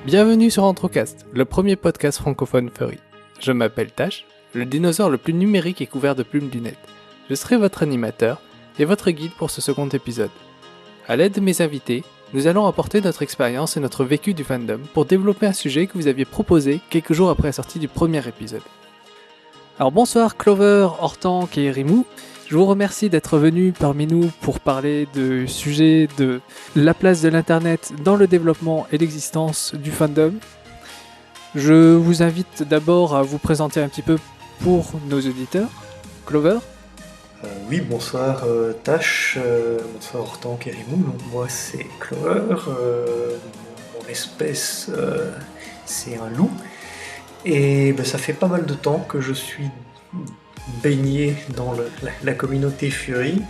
Bienvenue sur Antrocast, le premier podcast francophone furry. Je m'appelle Tash, le dinosaure le plus numérique et couvert de plumes lunettes. Je serai votre animateur et votre guide pour ce second épisode. À l'aide de mes invités, nous allons apporter notre expérience et notre vécu du fandom pour développer un sujet que vous aviez proposé quelques jours après la sortie du premier épisode. Alors bonsoir Clover, Hortank et Rimou. Je vous remercie d'être venus parmi nous pour parler du sujet de la place de l'internet dans le développement et l'existence du fandom. Je vous invite d'abord à vous présenter un petit peu pour nos auditeurs. Clover. Oui, bonsoir Tash, bonsoir Hortank et Rimou. Donc, moi c'est Clover, mon espèce c'est un loup. Et ça fait pas mal de temps que je suis baigné dans la communauté Fury.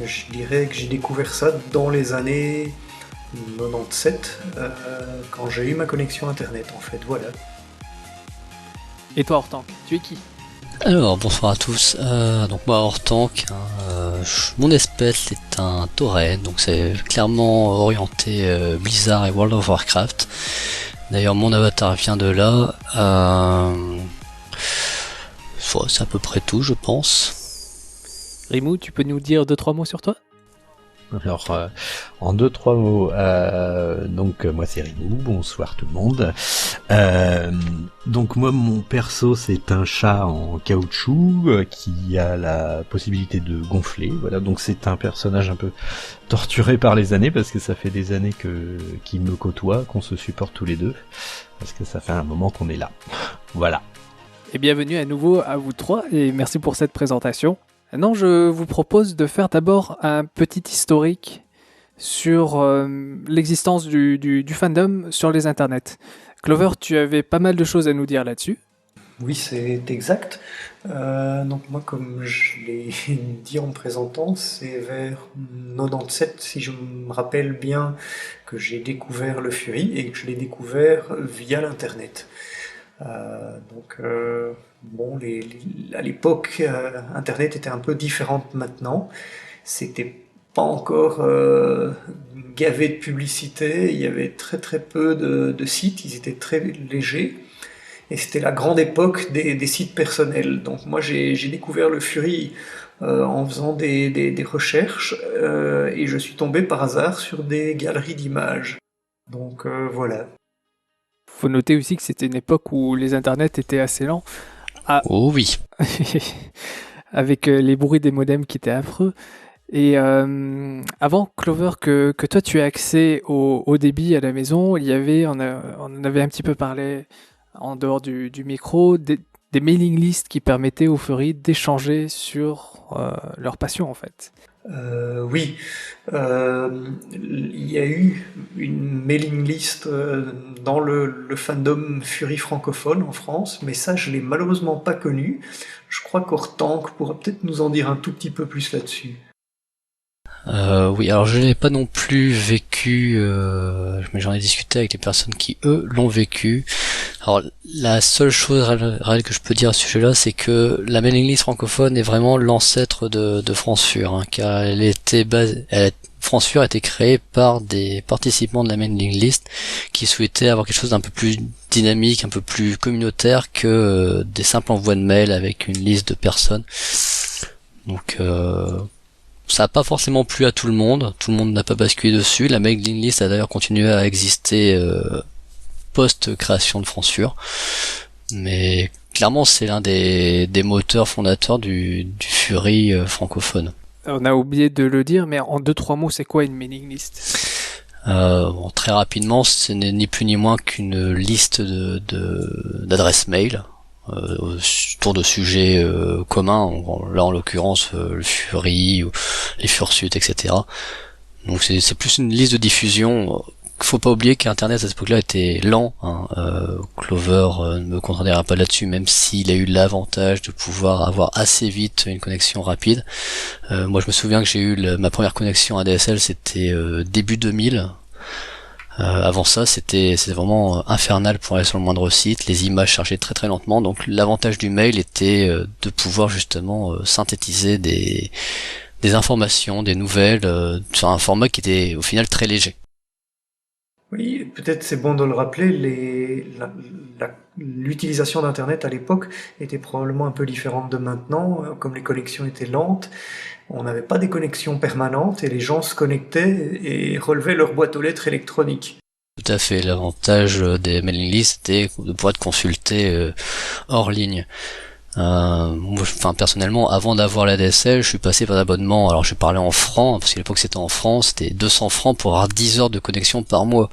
Je dirais que j'ai découvert ça dans les années 97, quand j'ai eu ma connexion internet en fait, voilà. Et toi Hortank, tu es qui ? Alors bonsoir à tous, donc moi Hortank, mon espèce est un tauren, donc c'est clairement orienté Blizzard et World of Warcraft. D'ailleurs mon avatar vient de là, c'est à peu près tout je pense. Rimou, tu peux nous dire 2-3 mots sur toi ? Alors, en 2-3 mots, donc moi c'est Rimou, bonsoir tout le monde. Donc moi mon perso c'est un chat en caoutchouc qui a la possibilité de gonfler, voilà, donc c'est un personnage un peu torturé par les années parce que ça fait des années qu'il me côtoie, qu'on se supporte tous les deux, parce que ça fait un moment qu'on est là. Voilà. Et bienvenue à nouveau à vous trois et merci pour cette présentation. Maintenant, je vous propose de faire d'abord un petit historique sur l'existence du fandom sur les internets. Clover, tu avais pas mal de choses à nous dire là-dessus. Oui, c'est exact. Donc moi, comme je l'ai dit en me présentant, c'est vers 97, si je me rappelle bien, que j'ai découvert le Fury et que je l'ai découvert via l'internet. À l'époque, Internet était un peu différente maintenant. C'était pas encore gavé de publicité. Il y avait très très peu de sites. Ils étaient très légers. Et c'était la grande époque des sites personnels. Donc moi, j'ai découvert le Fury en faisant des recherches et je suis tombé par hasard sur des galeries d'images. Donc voilà. Faut noter aussi que c'était une époque où les internets étaient assez lents. Oh oui. Avec les bruits des modems qui étaient affreux. Et avant, Clover, que toi tu aies accès au débit à la maison, on en avait un petit peu parlé en dehors du micro, des mailing lists qui permettaient aux furries d'échanger sur leur passion en fait. Oui, il y a eu une mailing list dans le fandom Fury francophone en France, mais ça je l'ai malheureusement pas connu. Je crois qu'Hortank pourra peut-être nous en dire un tout petit peu plus là-dessus. Oui, alors je n'ai pas non plus vécu, mais j'en ai discuté avec les personnes qui eux l'ont vécu. Alors la seule chose réelle que je peux dire à ce sujet-là, c'est que la mailing list francophone est vraiment l'ancêtre de France Fur, hein, car France Fur a été créée par des participants de la mailing list qui souhaitaient avoir quelque chose d'un peu plus dynamique, un peu plus communautaire que des simples envois de mails avec une liste de personnes. Donc ça n'a pas forcément plu à tout le monde n'a pas basculé dessus. La mailing list a d'ailleurs continué à exister post-création de France Fur. Mais clairement c'est l'un des moteurs fondateurs du Fury francophone. On a oublié de le dire, mais en 2-3 mots, c'est quoi une mailing list ? Très rapidement, ce n'est ni plus ni moins qu'une liste d'adresses mail autour de sujets communs, là en l'occurrence le Fury, ou les Fursuit, etc. Donc c'est plus une liste de diffusion. Faut pas oublier qu'Internet à cette époque-là était lent, hein. Clover ne me contredira pas là-dessus, même s'il a eu l'avantage de pouvoir avoir assez vite une connexion rapide. Moi je me souviens que j'ai eu ma première connexion ADSL, c'était début 2000. Avant ça, c'était vraiment infernal pour aller sur le moindre site. Les images chargeaient très très lentement. Donc l'avantage du mail était de pouvoir justement synthétiser des informations, des nouvelles sur un format qui était au final très léger. Oui, peut-être c'est bon de le rappeler, l'utilisation d'Internet à l'époque était probablement un peu différente de maintenant, comme les connexions étaient lentes, on n'avait pas des connexions permanentes et les gens se connectaient et relevaient leur boîte aux lettres électronique. Tout à fait. L'avantage des mailing lists, c'était de pouvoir te consulter hors ligne. Moi, personnellement, avant d'avoir la DSL, je suis passé par l'abonnement. Alors, je parlais en francs, parce qu'à l'époque c'était en France, c'était 200 francs pour avoir 10 heures de connexion par mois.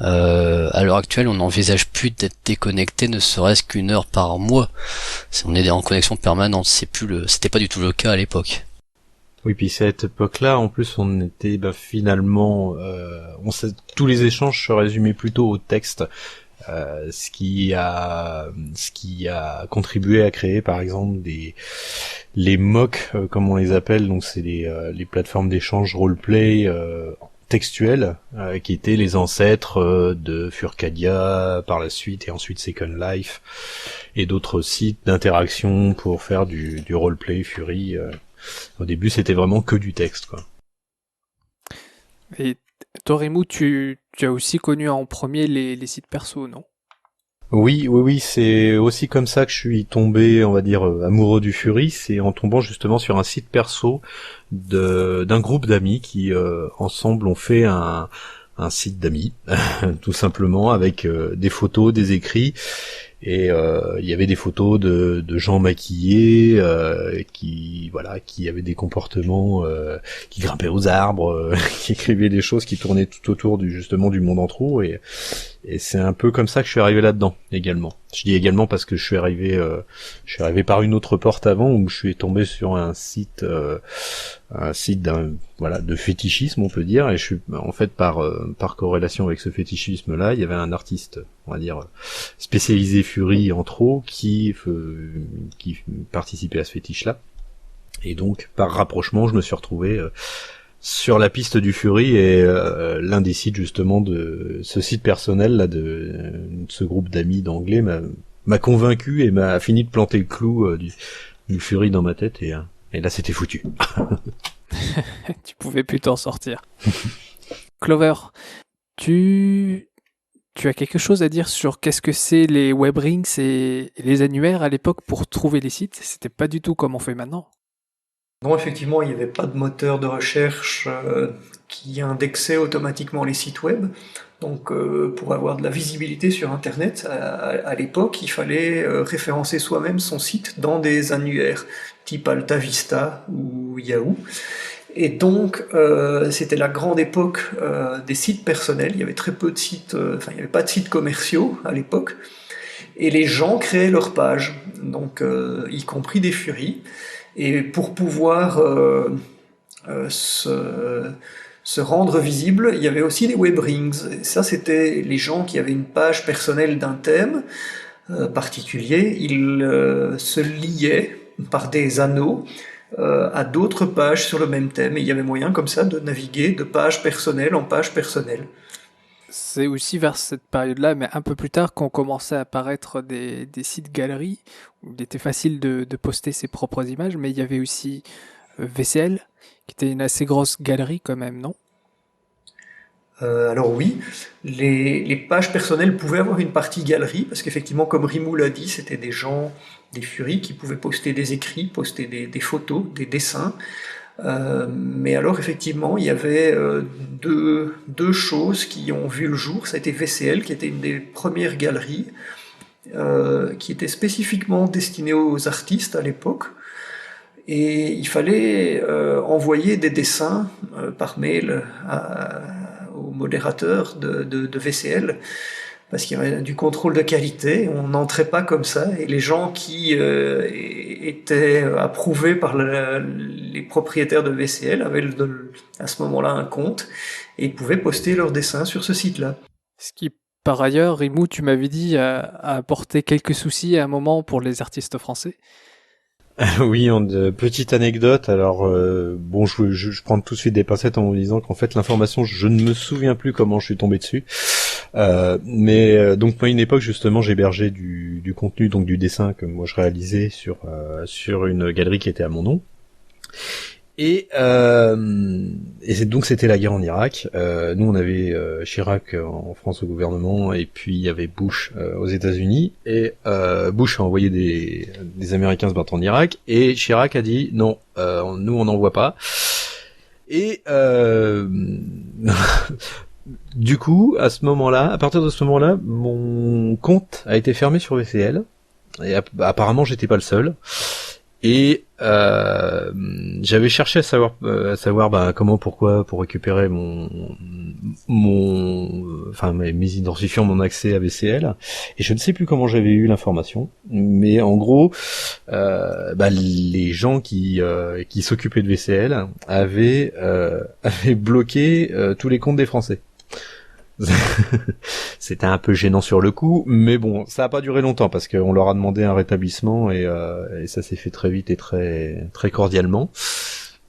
À l'heure actuelle, on n'envisage plus d'être déconnecté, ne serait-ce qu'une heure par mois. On est en connexion permanente. C'était pas du tout le cas à l'époque. Oui, puis cette époque-là, en plus, on était finalement, tous les échanges se résumaient plutôt au texte. Ce qui a contribué à créer par exemple les MOOC comme on les appelle, donc c'est les plateformes d'échange roleplay textuels qui étaient les ancêtres de Furcadia par la suite et ensuite Second Life et d'autres sites d'interaction pour faire du roleplay Fury. Au début c'était vraiment que du texte, quoi. Et toi, Rimou, tu as aussi connu en premier les sites perso, non? Oui, c'est aussi comme ça que je suis tombé, on va dire, amoureux du Fury, c'est en tombant justement sur un site perso d'un groupe d'amis qui, ensemble, ont fait un site d'amis, tout simplement, avec des photos, des écrits, et il y avait des photos de gens maquillés qui avaient des comportements, qui grimpaient aux arbres, qui écrivaient des choses qui tournaient tout autour justement du monde en trou, et c'est un peu comme ça que je suis arrivé là-dedans également. Je dis également parce que je suis arrivé par une autre porte avant, où je suis tombé sur un site de fétichisme, on peut dire, et je suis en fait par corrélation avec ce fétichisme-là, il y avait un artiste, on va dire, spécialisé Fury en trop qui participait à ce fétiche-là, et donc par rapprochement, je me suis retrouvé sur la piste du Fury, et l'un des sites justement de ce site personnel là de ce groupe d'amis d'anglais m'a convaincu et m'a fini de planter le clou du Fury dans ma tête, et là c'était foutu. Tu pouvais plus t'en sortir. Clover, tu as quelque chose à dire sur qu'est-ce que c'est les web rings et les annuaires à l'époque pour trouver les sites? C'était pas du tout comme on fait maintenant. Non, effectivement, il n'y avait pas de moteur de recherche qui indexait automatiquement les sites web. Donc, pour avoir de la visibilité sur Internet, à l'époque, il fallait référencer soi-même son site dans des annuaires, type AltaVista ou Yahoo. Et donc, c'était la grande époque des sites personnels. Il y avait très peu de sites, il n'y avait pas de sites commerciaux à l'époque. Et les gens créaient leurs pages, donc y compris des Furies. Et pour pouvoir se rendre visible, il y avait aussi les web rings. Et ça, c'était les gens qui avaient une page personnelle d'un thème particulier. Ils se liaient par des anneaux à d'autres pages sur le même thème. Et il y avait moyen comme ça de naviguer de page personnelle en page personnelle. C'est aussi vers cette période-là, mais un peu plus tard, qu'on commençait à apparaître des sites galeries où il était facile de poster ses propres images, mais il y avait aussi VCL, qui était une assez grosse galerie quand même, non? Alors oui, les pages personnelles pouvaient avoir une partie galerie, parce qu'effectivement, comme Rimou l'a dit, c'était des gens, des Furies, qui pouvaient poster des écrits, poster des photos, des dessins. Mais alors effectivement, il y avait deux choses qui ont vu le jour. Ça a été VCL, qui était une des premières galeries, qui était spécifiquement destinée aux artistes à l'époque. Et il fallait envoyer des dessins par mail au modérateur de VCL, parce qu'il y avait du contrôle de qualité, on n'entrait pas comme ça, et les gens qui étaient approuvés par les propriétaires de VCL avaient à ce moment-là un compte, et ils pouvaient poster leurs dessins sur ce site-là. Ce qui, par ailleurs, Rimou, tu m'avais dit, a apporté quelques soucis à un moment pour les artistes français. Oui, petite anecdote. Alors, je prends tout de suite des pincettes en vous disant qu'en fait, l'information, je ne me souviens plus comment je suis tombé dessus. Mais donc, moi, à une époque, justement, j'hébergeais du contenu, donc du dessin que moi je réalisais sur une galerie qui était à mon nom. Donc c'était la guerre en Irak. Nous on avait Chirac en France au gouvernement et puis il y avait Bush aux États-Unis et Bush a envoyé des Américains se battre en Irak et Chirac a dit non, nous on n'envoie pas. Et du coup à partir de ce moment-là, mon compte a été fermé sur VCL et apparemment j'étais pas le seul. Et j'avais cherché à savoir pourquoi pour récupérer mes identifiants, mon accès à VCL, et je ne sais plus comment j'avais eu l'information, mais en gros les gens qui s'occupaient de VCL avaient bloqué tous les comptes des Français. C'était un peu gênant sur le coup, mais bon, ça a pas duré longtemps parce qu'on leur a demandé un rétablissement et ça s'est fait très vite et très très cordialement.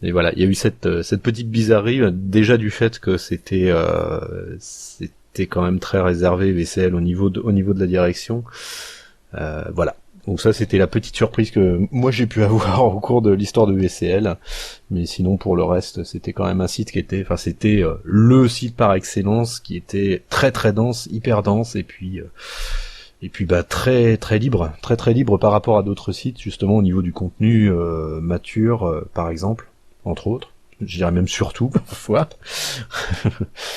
Et voilà, il y a eu cette petite bizarrerie déjà du fait que c'était quand même très réservé VCL au niveau de la direction. Voilà. Donc ça, c'était la petite surprise que moi j'ai pu avoir au cours de l'histoire de VCL. Mais sinon, pour le reste, c'était quand même un site c'était le site par excellence qui était très très dense, hyper dense, et puis très très libre, très très libre par rapport à d'autres sites, justement au niveau du contenu mature, par exemple, entre autres. Je dirais même surtout parfois.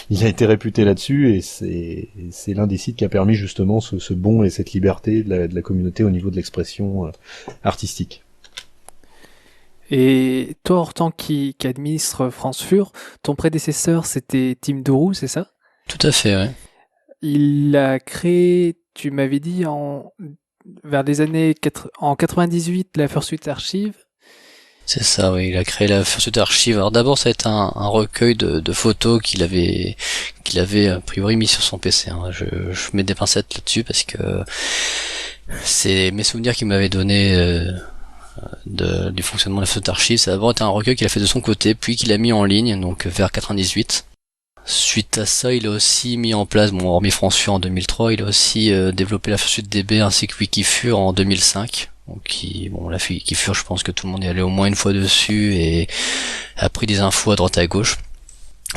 Il a été réputé là-dessus et c'est l'un des sites qui a permis justement ce bond et cette liberté de la communauté au niveau de l'expression artistique. Et toi, Hortense, qui administre France Fur, ton prédécesseur, c'était Tim Dourou, c'est ça? Tout à fait, ouais. Il a créé, tu m'avais dit, vers les années en 98, la Fursuit Archive. C'est ça, oui. Il a créé la Fursuit Archive. Alors d'abord, ça a été un recueil de photos qu'il avait a priori mis sur son PC. Hein. Je mets des pincettes là-dessus parce que c'est mes souvenirs qu'il m'avait donné du fonctionnement de la Fursuit Archive. Ça a d'abord été un recueil qu'il a fait de son côté, puis qu'il a mis en ligne, donc vers 98. Suite à ça, il a aussi mis en place, hormis FranceFur en 2003, il a aussi développé la Fursuit DB ainsi que Wikifur en 2005. Donc la Wikifur, je pense que tout le monde est allé au moins une fois dessus et a pris des infos à droite à gauche.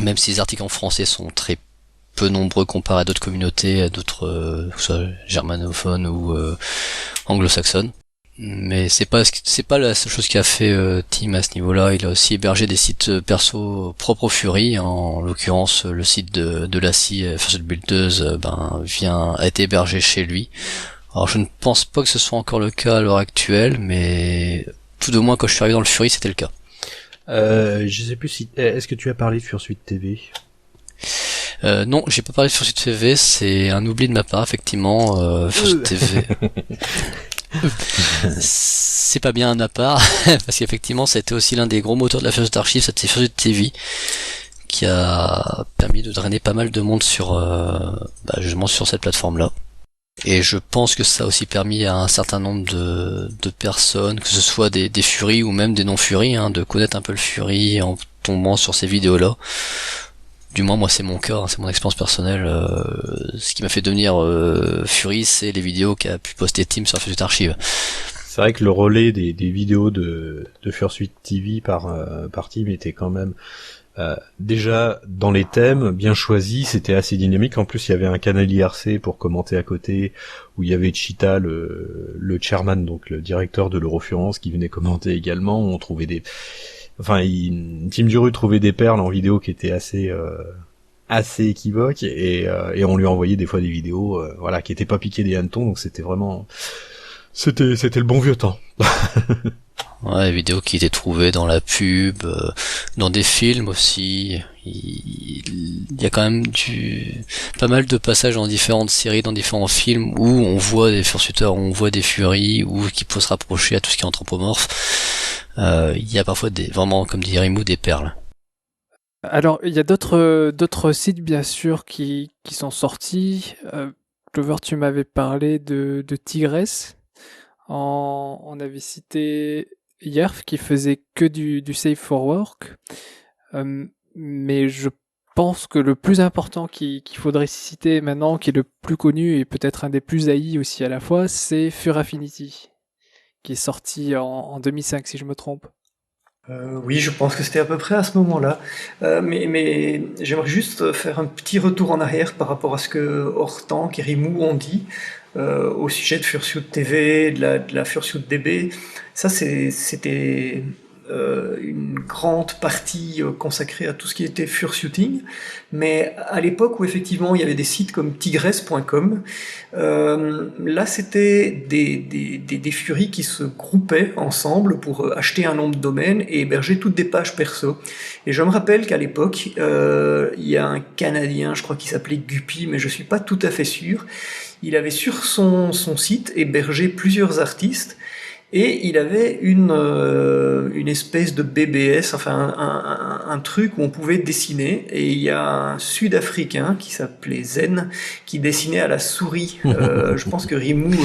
Même si les articles en français sont très peu nombreux comparé à d'autres communautés, à d'autres, soit germanophones ou anglo-saxonnes. Mais c'est pas la seule chose qui a fait Tim à ce niveau-là. Il a aussi hébergé des sites perso propres au Fury. En l'occurrence, le site de Lassie, Fursuit Buildeuse, a été hébergé chez lui. Alors je ne pense pas que ce soit encore le cas à l'heure actuelle, mais tout de moins quand je suis arrivé dans le Fury, c'était le cas. Je sais plus si est-ce que tu as parlé de Fursuit TV? Non, j'ai pas parlé de Fursuit TV, c'est un oubli de ma part, effectivement. Fursuit TV. C'est pas bien à part, parce qu'effectivement, c'était aussi l'un des gros moteurs de la Fursuit Archive, c'était Fursuit TV, qui a permis de drainer pas mal de monde sur, justement sur cette plateforme-là. Et je pense que ça a aussi permis à un certain nombre de personnes, que ce soit des Fury ou même des non-Fury, de connaître un peu le Fury en tombant sur ces vidéos-là. Du moins, moi, c'est mon cas, c'est mon expérience personnelle. Ce qui m'a fait devenir Fury, c'est les vidéos qu'a pu poster Tim sur Fursuit Archive. C'est vrai que le relais des vidéos de Fursuit TV par Tim était quand même déjà dans les thèmes bien choisis, c'était assez dynamique. En plus, il y avait un canal IRC pour commenter à côté, où il y avait Chita, le chairman, donc le directeur de l'Eurofurence, qui venait commenter également. On trouvait Tim Duru trouvait des perles en vidéo qui étaient assez équivoques, et on lui envoyait des fois des vidéos qui étaient pas piquées des hannetons, donc c'était vraiment c'était le bon vieux temps. Ouais, vidéos qui étaient trouvées dans la pub, dans des films aussi. Il y a quand même pas mal de passages dans différentes séries, dans différents films où on voit des fursuiteurs, où on voit des furies, ou qui peuvent se rapprocher à tout ce qui est anthropomorphe. Il y a parfois vraiment, comme dit Rimou, des perles. Alors, il y a d'autres sites, bien sûr, qui sont sortis. Clover, tu m'avais parlé de Tigress. On avait cité Yerf qui faisait que du Safe for Work. Mais je pense que le plus important qu'il faudrait citer maintenant, qui est le plus connu et peut-être un des plus haïs aussi à la fois, c'est Fur Affinity, qui est sorti en 2005 si je me trompe. Oui, je pense que c'était à peu près à ce moment-là. Mais j'aimerais juste faire un petit retour en arrière par rapport à ce que Hortense et Rimou ont dit au sujet de Fursuit TV, de la Fursuit DB. Ça, c'était une grande partie consacrée à tout ce qui était fursuiting. Mais à l'époque où effectivement il y avait des sites comme tigresse.com, là c'était des furies qui se groupaient ensemble pour acheter un nom de domaine et héberger toutes des pages perso. Et je me rappelle qu'à l'époque, il y a un Canadien, je crois qu'il s'appelait Guppy, mais je suis pas tout à fait sûr. Il avait sur son site hébergé plusieurs artistes et il avait une espèce de BBS, enfin un truc où on pouvait dessiner. Et il y a un Sud-Africain qui s'appelait Zen qui dessinait à la souris. Je pense que Rimou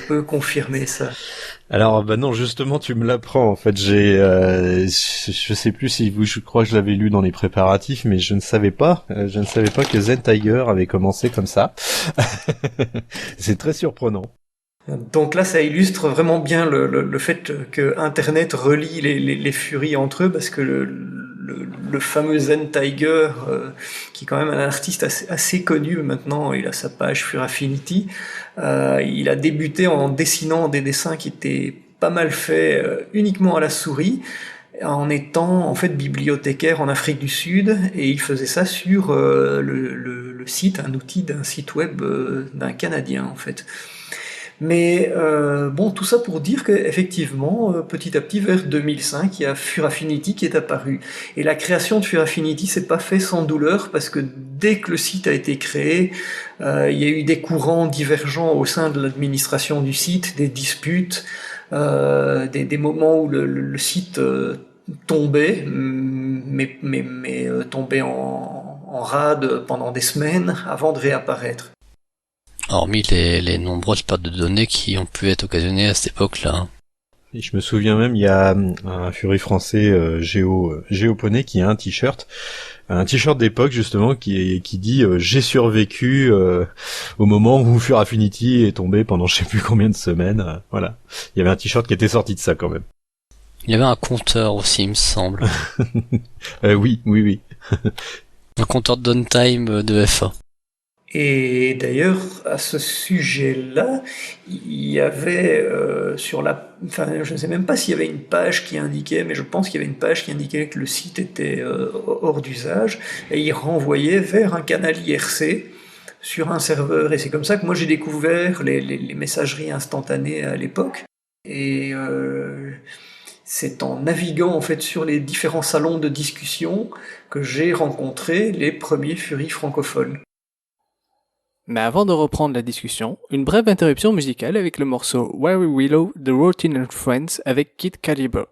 peut confirmer ça. Alors bah non, justement tu me l'apprends en fait. Je sais plus si je crois que je l'avais lu dans les préparatifs, mais je ne savais pas que Zen Tiger avait commencé comme ça. C'est très surprenant. Donc là, ça illustre vraiment bien le fait que Internet relie les furies entre eux, parce que le fameux Zen Tiger, qui est quand même un artiste assez connu maintenant, il a sa page Furaffinity, il a débuté en dessinant des dessins qui étaient pas mal faits uniquement à la souris, en étant en fait bibliothécaire en Afrique du Sud, et il faisait ça sur le site, un outil d'un site web d'un Canadien en fait. Mais bon, tout ça pour dire qu'effectivement, petit à petit, vers 2005, il y a Furaffinity qui est apparu. Et la création de Furaffinity s'est pas fait sans douleur, parce que dès que le site a été créé, il y a eu des courants divergents au sein de l'administration du site, des disputes, des moments où le site tombait, mais tombait en rade pendant des semaines avant de réapparaître. Hormis les nombreuses pertes de données qui ont pu être occasionnées à cette époque-là. Et je me souviens même, il y a un Fury français, Géoponey, qui a un t-shirt d'époque justement qui dit j'ai survécu au moment où Furaffinity est tombé pendant je sais plus combien de semaines. Voilà, il y avait un t-shirt qui était sorti de ça quand même. Il y avait un compteur aussi, il me semble. Oui. Un compteur de downtime de FA. Et d'ailleurs, à ce sujet-là, il y avait enfin, je ne sais même pas s'il y avait une page qui indiquait, mais je pense qu'il y avait une page qui indiquait que le site était hors d'usage, et il renvoyait vers un canal IRC sur un serveur. Et c'est comme ça que moi j'ai découvert les messageries instantanées à l'époque. Et c'est en naviguant en fait sur les différents salons de discussion que j'ai rencontré les premiers furies francophones. Mais avant de reprendre la discussion, une brève interruption musicale avec le morceau Weary Willow de Routine and Friends avec Kid Caliber.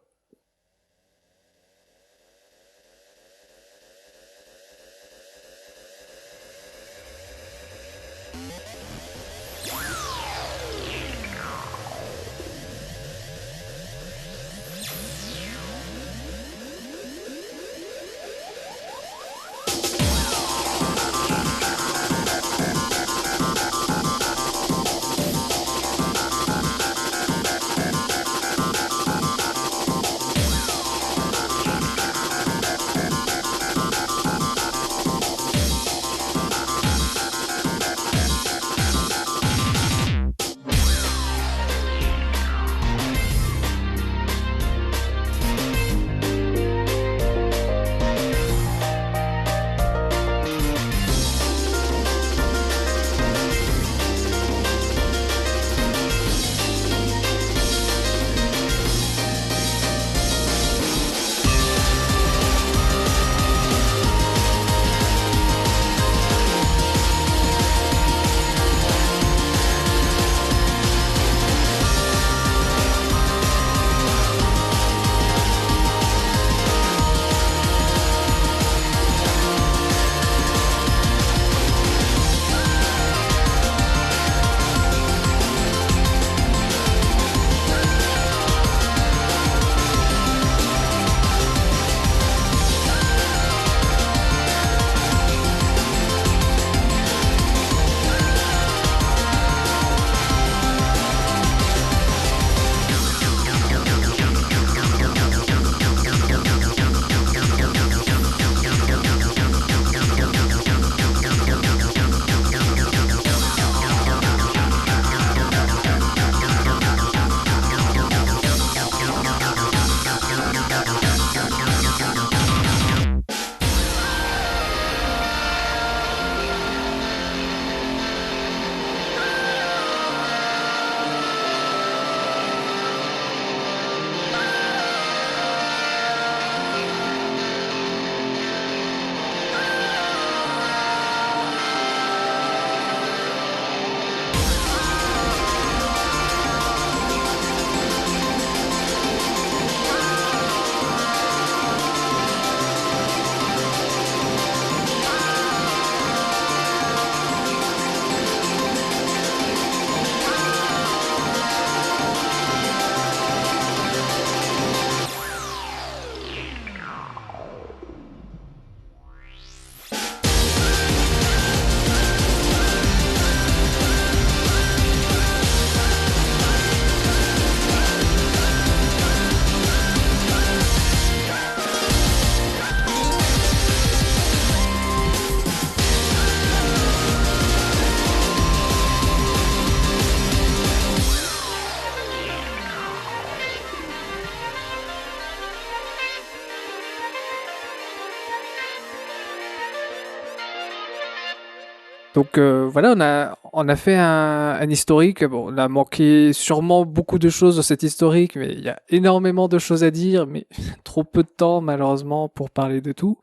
Donc voilà, on a fait un historique. Bon, on a manqué sûrement beaucoup de choses dans cet historique, mais il y a énormément de choses à dire, mais trop peu de temps malheureusement pour parler de tout.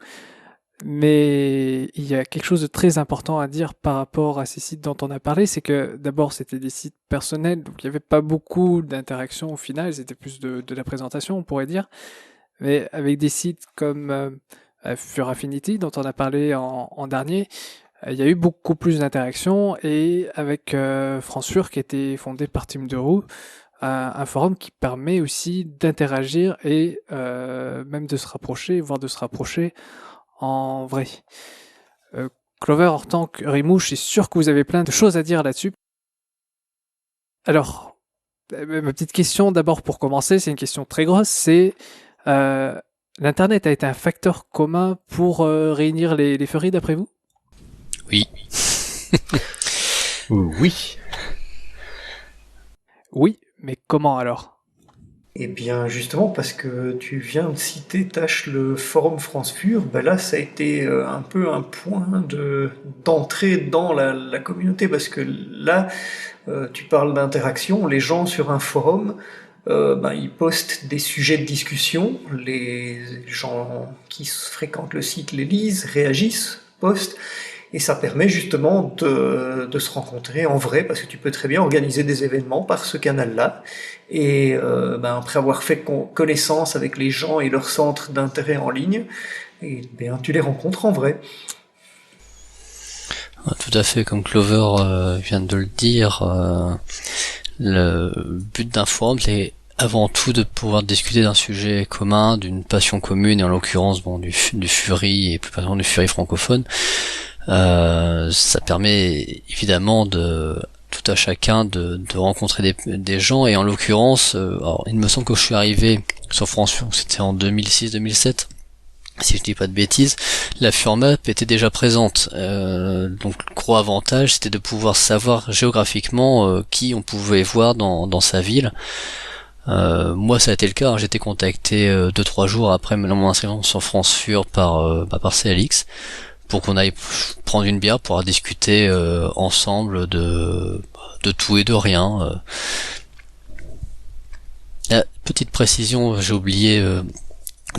Mais il y a quelque chose de très important à dire par rapport à ces sites dont on a parlé, c'est que d'abord c'était des sites personnels, donc il n'y avait pas beaucoup d'interactions au final, c'était plus de la présentation on pourrait dire, mais avec des sites comme Fur Affinity dont on a parlé en dernier, il y a eu beaucoup plus d'interactions et avec France Fur qui a été fondé par Tim Deroux, un forum qui permet aussi d'interagir et même de se rapprocher, voire de se rapprocher en vrai. Clover, Hortense, Rimouche, je suis sûr que vous avez plein de choses à dire là-dessus. Alors, ma petite question d'abord pour commencer, c'est une question très grosse, c'est l'Internet a été un facteur commun pour réunir les furries d'après vous? Oui. Oui. Oui, mais comment alors? Eh bien, justement, parce que tu viens de citer, Tache, le forum France Fur, ben là, ça a été un peu un point d'entrée dans la communauté, parce que là, tu parles d'interaction, les gens sur un forum, ils postent des sujets de discussion, les gens qui fréquentent le site les lisent, réagissent, postent, et ça permet justement de se rencontrer en vrai, parce que tu peux très bien organiser des événements par ce canal-là. Et après avoir fait connaissance avec les gens et leurs centres d'intérêt en ligne, et bien, tu les rencontres en vrai. Tout à fait, comme Clover vient de le dire, le but d'un forum, c'est avant tout de pouvoir discuter d'un sujet commun, d'une passion commune, et en l'occurrence du Fury, et plus particulièrement du Fury francophone. Ça permet évidemment de tout à chacun de rencontrer des gens, et en l'occurrence, alors, il me semble que je suis arrivé sur France, c'était en 2006-2007, si je dis pas de bêtises, la FurMap était déjà présente. Donc le gros avantage, c'était de pouvoir savoir géographiquement qui on pouvait voir dans sa ville. Moi ça a été le cas, hein. J'ai été contacté 2-3 jours après mon inscription sur France Fur par CLX, pour qu'on aille prendre une bière pour discuter ensemble de tout et de rien. Petite précision, j'ai oublié,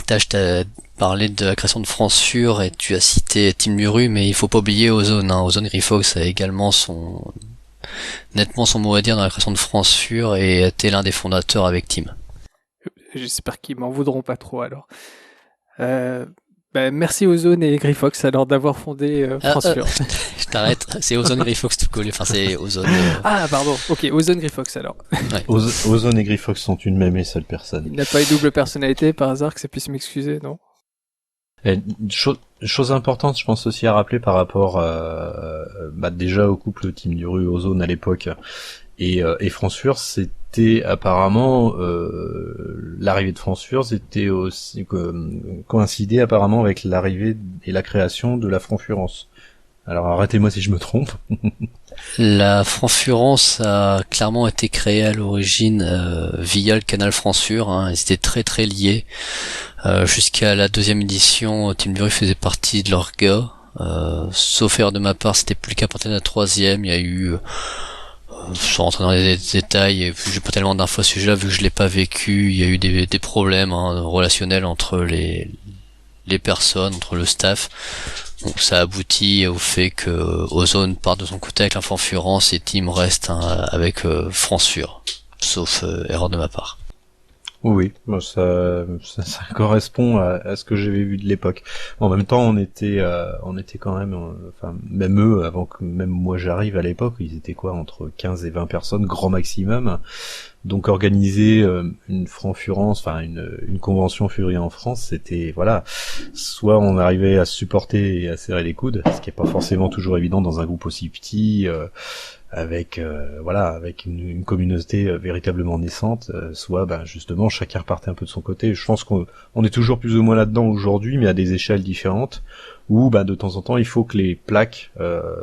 t'as parlé de la création de France Fur et tu as cité Tim Muru, mais il faut pas oublier Ozone. Ozone Grifox a également nettement son mot à dire dans la création de France Fur et était l'un des fondateurs avec Tim. J'espère qu'ils m'en voudront pas trop alors. Merci Ozone et Grifox alors d'avoir fondé France Fur. Je t'arrête, c'est Ozone Grifox tout collé, enfin c'est Ozone. Ah pardon, ok, Ozone Grifox alors. Ouais. Ozone et Grifox sont une même et seule personne. Il n'a pas eu double personnalité par hasard que ça puisse m'excuser, non? Chose importante, je pense aussi à rappeler par rapport déjà au couple Team Duru Ozone à l'époque et France Fur, c'était apparemment l'arrivée de France Fur, c'était aussi coïncidé apparemment avec l'arrivée et la création de la Franfurance. Alors arrêtez-moi si je me trompe. La Franfurance a clairement été créée à l'origine via le canal France Fur, hein. Ils étaient très très liés. Jusqu'à la deuxième édition, Team Duru faisait partie de leur gars. Sauf erreur de ma part, c'était plus le cas à partir de la troisième. Il y a eu, sans rentrer dans les détails, et puis j'ai pas tellement d'infos à ce sujet-là vu que je l'ai pas vécu. Il y a eu des problèmes relationnels entre les personnes, entre le staff. Donc ça aboutit au fait que Ozone part de son côté avec la Franfurance et Team reste avec France Fur. Sauf erreur de ma part. Oui, bon, ça correspond à ce que j'avais vu de l'époque. En même temps, on était quand même, même eux, avant que même moi j'arrive à l'époque, ils étaient quoi, entre 15 et 20 personnes, grand maximum. Donc organiser une Franfurance, une convention Fury en France, c'était, voilà, soit on arrivait à se supporter et à serrer les coudes, ce qui est pas forcément toujours évident dans un groupe aussi petit, avec une communauté véritablement naissante, soit justement chacun repartait un peu de son côté. Je pense qu'on est toujours plus ou moins là-dedans aujourd'hui, mais à des échelles différentes, où de temps en temps il faut que les plaques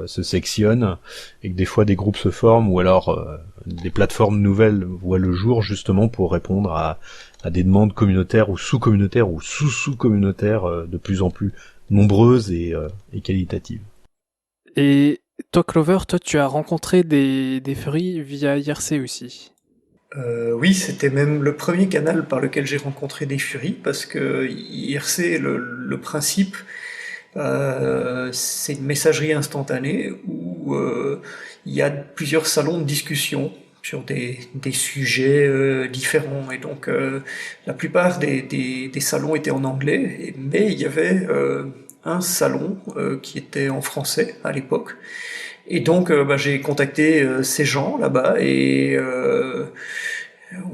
se sectionnent et que des fois des groupes se forment, ou alors des plateformes nouvelles voient le jour justement pour répondre à des demandes communautaires ou sous-communautaires ou sous-sous-communautaires de plus en plus nombreuses et qualitatives. Et Talklover, toi, tu as rencontré des furries via IRC aussi. Oui, c'était même le premier canal par lequel j'ai rencontré des furies, parce que IRC, le principe, c'est une messagerie instantanée où il y a plusieurs salons de discussion sur des sujets différents. Et donc la plupart des salons étaient en anglais, mais il y avait un salon qui était en français à l'époque. Et donc j'ai contacté ces gens là-bas et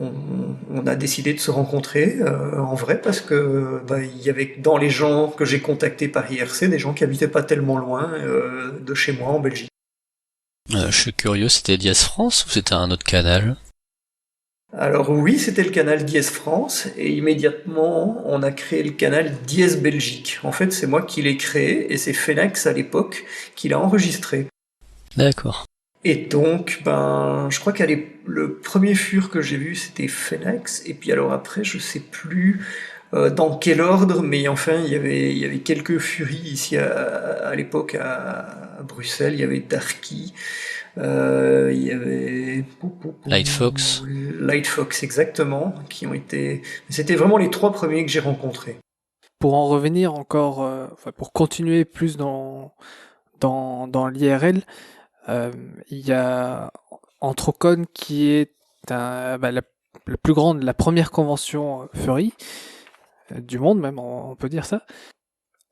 on a décidé de se rencontrer en vrai parce que il y avait dans les gens que j'ai contactés par IRC des gens qui habitaient pas tellement loin de chez moi en Belgique. Je suis curieux, c'était Diaz France ou c'était un autre canal? Alors oui, c'était le canal Diez France et immédiatement on a créé le canal Diez Belgique. En fait, c'est moi qui l'ai créé et c'est Phoenix à l'époque qui l'a enregistré. D'accord. Et donc, je crois le premier fur que j'ai vu, c'était Phoenix. Et puis alors après, je sais plus dans quel ordre, mais enfin, il y avait quelques furies ici à l'époque à Bruxelles. Il y avait Darky, il y avait Lightfox. Lightfox exactement, qui ont été. C'était vraiment les trois premiers que j'ai rencontrés. Pour en revenir encore, pour continuer plus dans l'IRL, il y a Anthrocon qui est la plus grande, la première convention furry du monde même, on peut dire ça.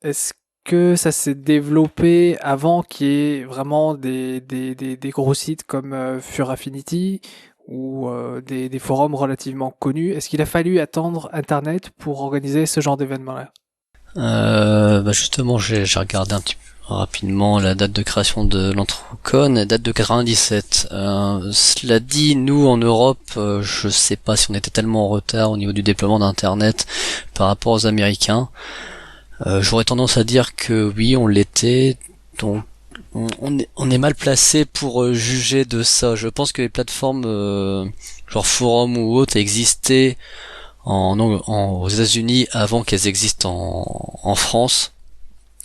Est-ce que ça s'est développé avant qu'il y ait vraiment des gros sites comme Fur Affinity ou des forums relativement connus? Est-ce qu'il a fallu attendre Internet pour organiser ce genre d'événement-là? Justement, j'ai regardé un petit peu rapidement la date de création de l'Anthrocon, elle date de 97. Cela dit, nous en Europe, je sais pas si on était tellement en retard au niveau du déploiement d'Internet par rapport aux Américains. J'aurais tendance à dire que oui, on l'était, donc on est mal placé pour juger de ça. Je pense que les plateformes genre forum ou autres existaient aux États-Unis avant qu'elles existent en France,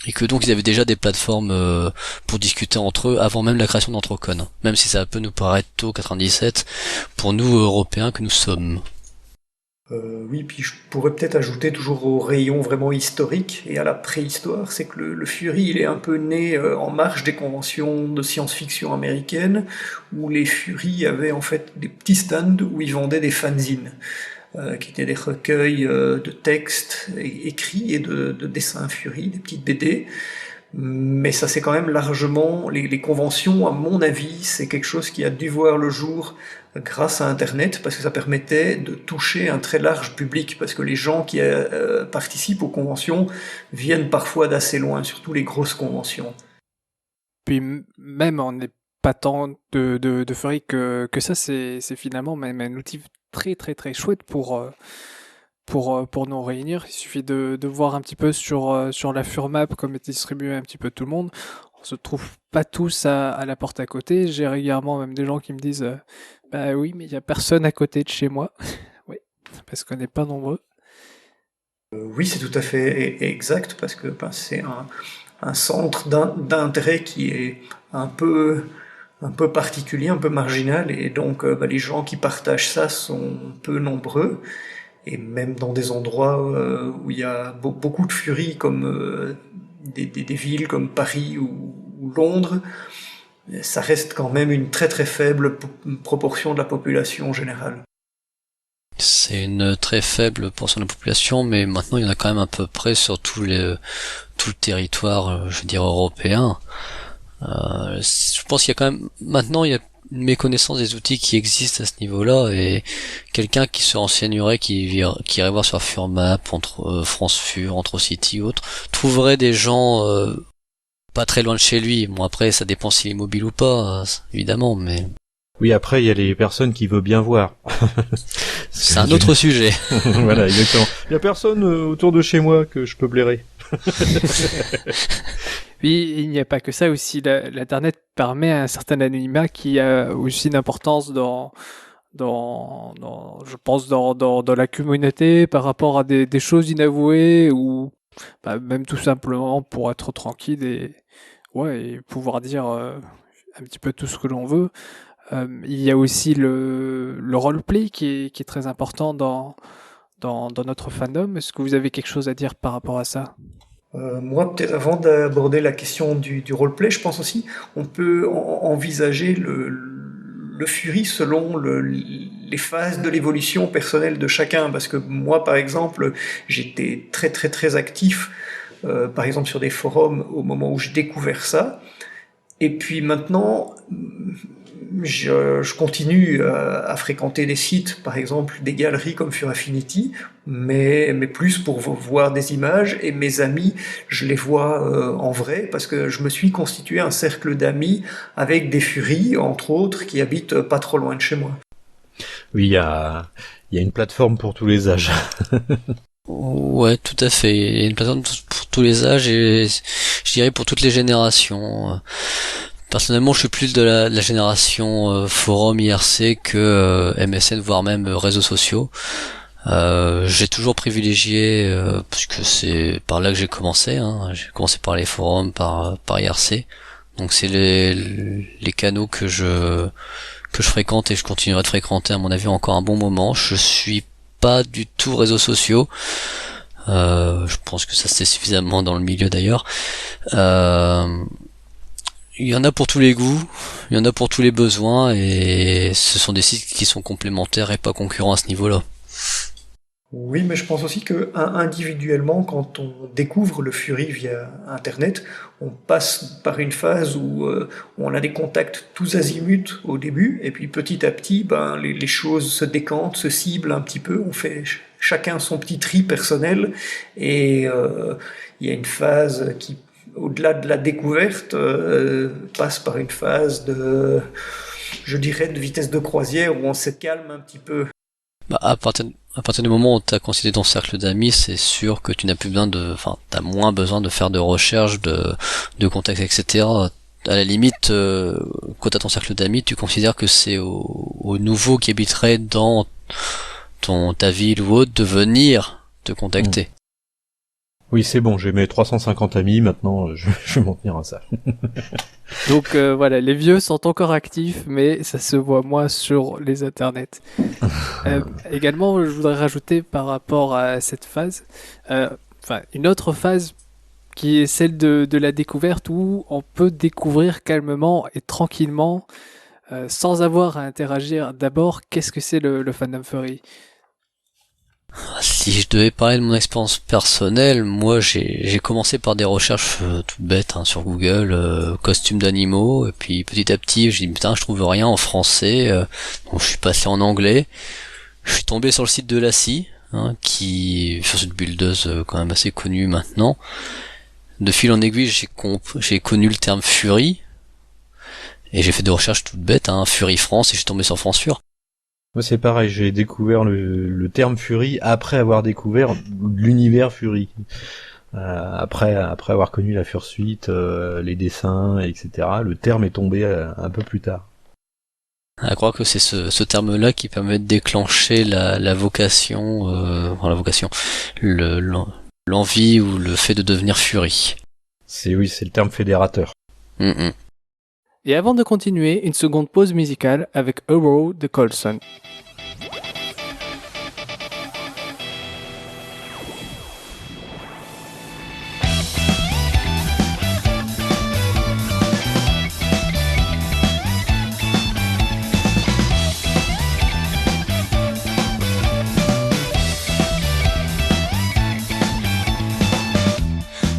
et que donc ils avaient déjà des plateformes pour discuter entre eux avant même la création d'Anthrocon. Même si ça peut nous paraître tôt, 97, pour nous Européens que nous sommes. Oui, puis je pourrais peut-être ajouter toujours au rayon vraiment historique et à la préhistoire, c'est que le Fury, il est un peu né en marge des conventions de science-fiction américaines, où les Fury avaient en fait des petits stands où ils vendaient des fanzines, qui étaient des recueils de textes écrits et de dessins Fury, des petites BD. Mais ça c'est quand même largement, les conventions, à mon avis, c'est quelque chose qui a dû voir le jour grâce à Internet, parce que ça permettait de toucher un très large public, parce que les gens qui participent aux conventions viennent parfois d'assez loin, surtout les grosses conventions. Puis même on n'est pas tant de furry que ça, c'est finalement même un outil très très très chouette pour nous réunir. Il suffit de voir un petit peu sur la Furmap comme est distribué un petit peu tout le monde. On se trouve pas tous à la porte à côté. J'ai régulièrement même des gens qui me disent bah oui, mais il y a personne à côté de chez moi. Oui, parce qu'on n'est pas nombreux. Oui, c'est tout à fait exact, parce que c'est un centre d'intérêt qui est un peu particulier, un peu marginal, et donc les gens qui partagent ça sont peu nombreux. Et même dans des endroits où il y a beaucoup de furies, comme des villes comme Paris ou Londres, ça reste quand même une très très faible proportion de la population générale. C'est une très faible portion de la population, mais maintenant il y en a quand même à peu près sur tout le territoire, je veux dire, européen. Je pense qu'il y a quand même, maintenant il y a une méconnaissance des outils qui existent à ce niveau-là, et quelqu'un qui se renseignerait, qui irait voir sur Furmap, entre France Fur, Anthro-City ou autre, trouverait des gens pas très loin de chez lui. Bon, après ça dépend s'il est mobile ou pas, évidemment, mais... Oui, après, il y a les personnes qui veulent bien voir. C'est un autre sujet. Voilà, exactement. Il y a personne autour de chez moi que je peux blairer. Oui, il n'y a pas que ça aussi. L'Internet permet un certain anonymat qui a aussi une importance je pense, dans la communauté par rapport à des choses inavouées ou même tout simplement pour être tranquille et pouvoir dire un petit peu tout ce que l'on veut. Il y a aussi le roleplay qui est très important dans notre fandom. Est-ce que vous avez quelque chose à dire par rapport à ça? Moi, peut-être avant d'aborder la question du roleplay, je pense aussi on peut envisager le Fury selon les phases de l'évolution personnelle de chacun. Parce que moi, par exemple, j'étais très très très actif, par exemple sur des forums au moment où j'ai découvert ça. Et puis maintenant, je continue à fréquenter des sites, par exemple des galeries comme Fur Affinity, mais plus pour voir des images, et mes amis, je les vois en vrai, parce que je me suis constitué un cercle d'amis avec des furies, entre autres, qui habitent pas trop loin de chez moi. Oui, il y a une plateforme pour tous les âges. Ouais, tout à fait. Il y a une plateforme pour tous les âges et je dirais pour toutes les générations. Personnellement, je suis plus de la génération forum IRC que MSN, voire même réseaux sociaux. J'ai toujours privilégié, puisque c'est par là que j'ai commencé. J'ai commencé par les forums, par IRC. Donc c'est les canaux que je fréquente et je continuerai de fréquenter à mon avis encore un bon moment. Je suis pas du tout réseaux sociaux. Je pense que ça c'est suffisamment dans le milieu d'ailleurs. Il y en a pour tous les goûts, il y en a pour tous les besoins et ce sont des sites qui sont complémentaires et pas concurrents à ce niveau-là. Oui, mais je pense aussi que individuellement, quand on découvre le Fury via Internet, on passe par une phase où on a des contacts tous azimuts au début, et puis petit à petit, les choses se décantent, se ciblent un petit peu, on fait chacun son petit tri personnel, et il y a une phase qui, au-delà de la découverte, passe par une phase de, je dirais, de vitesse de croisière, où on se calme un petit peu. À partir du moment où tu as constitué ton cercle d'amis, c'est sûr que tu n'as plus besoin t'as moins besoin de faire de recherche, de contacts, etc. À la limite, quand t'as ton cercle d'amis, tu considères que c'est aux nouveaux qui habiteraient dans ta ville ou autre de venir te contacter. Oui, c'est bon, j'ai mes 350 amis, maintenant je vais m'en tenir à ça. Donc voilà, les vieux sont encore actifs, mais ça se voit moins sur les internets. Également, je voudrais rajouter par rapport à cette phase, une autre phase qui est celle de la découverte où on peut découvrir calmement et tranquillement, sans avoir à interagir. D'abord, qu'est-ce que c'est le fandom furry ? Si je devais parler de mon expérience personnelle, moi j'ai commencé par des recherches toutes bêtes sur Google, costumes d'animaux, et puis petit à petit j'ai dit putain je trouve rien en français, donc je suis passé en anglais, je suis tombé sur le site de Lassie, qui sur cette buildeuse quand même assez connue maintenant. De fil en aiguille j'ai connu le terme Fury, et j'ai fait des recherches toutes bêtes, Fury France, et je suis tombé sur France Fur. Moi c'est pareil, j'ai découvert le terme Fury après avoir découvert l'univers Fury. Après avoir connu la Fursuite, les dessins, etc. Le terme est tombé un peu plus tard. Je crois que c'est ce terme-là qui permet de déclencher la vocation, l'envie ou le fait de devenir Fury. C'est le terme fédérateur. Et avant de continuer, une seconde pause musicale avec Arrow de Coulson.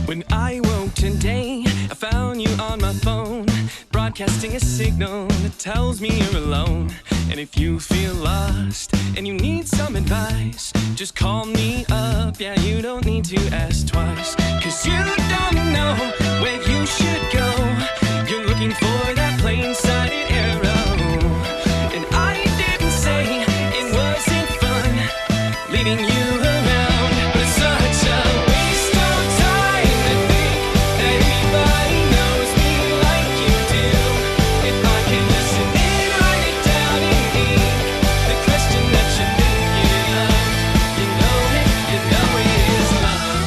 When I woke today, I found you on my phone, broadcasting a signal that tells me you're alone. And if you feel lost and you need some advice, just call me up, yeah, you don't need to ask twice. 'Cause you don't know where you should go, you're looking for that plain-sighted arrow. And I didn't say it wasn't fun, leading you around, but it's such a waste of time to think that anybody knows me like you do. If I can listen and write it down in ink, the question that you're thinking of, you know it is love.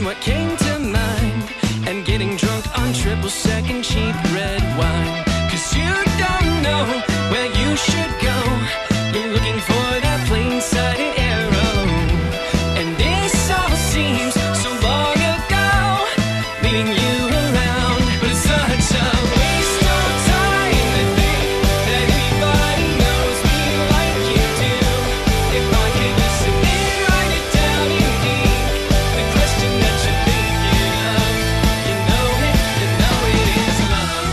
what came to mind, and getting drunk on 2-second cheap red wine. 'Cause you don't know where you should go. You're looking for that plain-sighted arrow, and this all seems so long ago, leading you around. But it's such a waste of time to think that anybody knows me like you do. If I could listen and write it down in ink, the question that you're thinking of, you know it is love.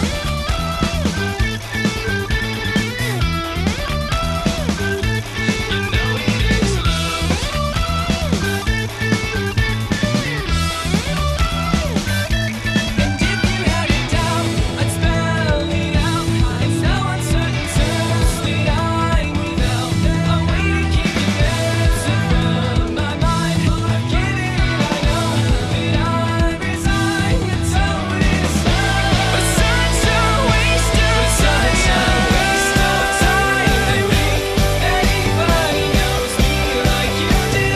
You know it is love. And if you had a doubt, I'd spell it out. It's no uncertain terms that I'm without a way to keep the answer from my mind. I've given it, I know that I resign. It's all it is love. But such a waste of time to think anybody knows me like you do.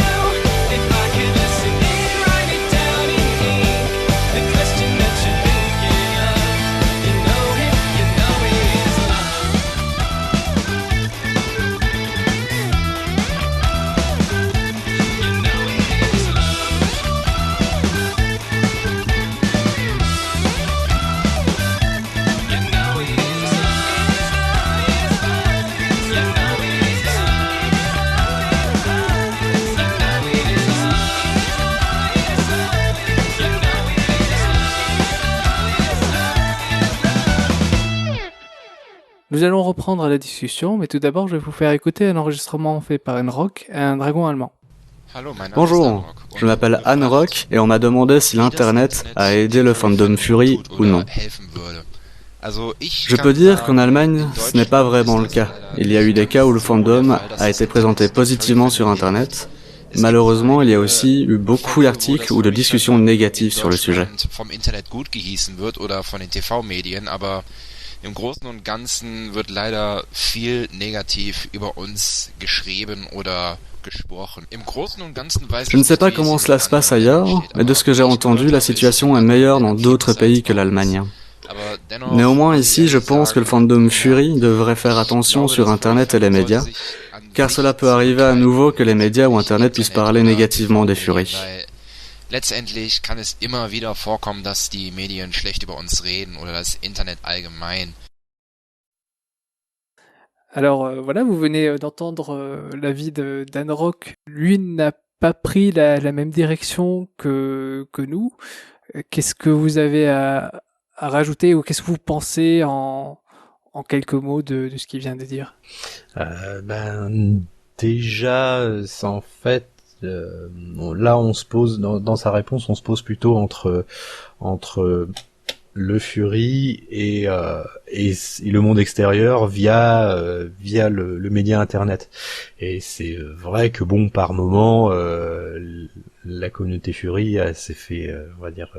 If I could listen and write it down in ink, the question that you're thinking of, you know it is love. You know it is love. You know it is love. You know it is Nous allons reprendre la discussion, mais tout d'abord, je vais vous faire écouter un enregistrement fait par Enrock, un dragon allemand. Bonjour, je m'appelle Anne Rock et on m'a demandé si l'Internet a aidé le fandom Fury ou non. Je peux dire qu'en Allemagne, ce n'est pas vraiment le cas. Il y a eu des cas où le fandom a été présenté positivement sur Internet. Malheureusement, il y a aussi eu beaucoup d'articles ou de discussions négatives sur le sujet. Vom Internet gut gehießen wird oder von den TV-Medien, aber im Großen und Ganzen wird leider viel negativ über uns geschrieben oder gesprochen. Im Großen und Ganzen weiß Je ne sais pas comment cela se passe ailleurs, mais de ce que j'ai entendu, la situation est meilleure dans d'autres pays que l'Allemagne. Néanmoins, ici, je pense que le fandom Fury devrait faire attention sur Internet et les médias, car cela peut arriver à nouveau que les médias ou Internet puissent parler négativement des Fury. Letztendlich kann es immer wieder vorkommen, dass die Medien schlecht über uns reden oder das Internet allgemein. Alors voilà, vous venez d'entendre l'avis d'Anne Rock. Lui n'a pas pris la même direction que nous. Qu'est-ce que vous avez à rajouter ou qu'est-ce que vous pensez en quelques mots de ce qu'il vient de dire? Déjà, c'est en fait là on se pose dans sa réponse, on se pose plutôt entre le Fury et le monde extérieur via le média internet. Et c'est vrai que bon, par moment la communauté Fury s'est fait on va dire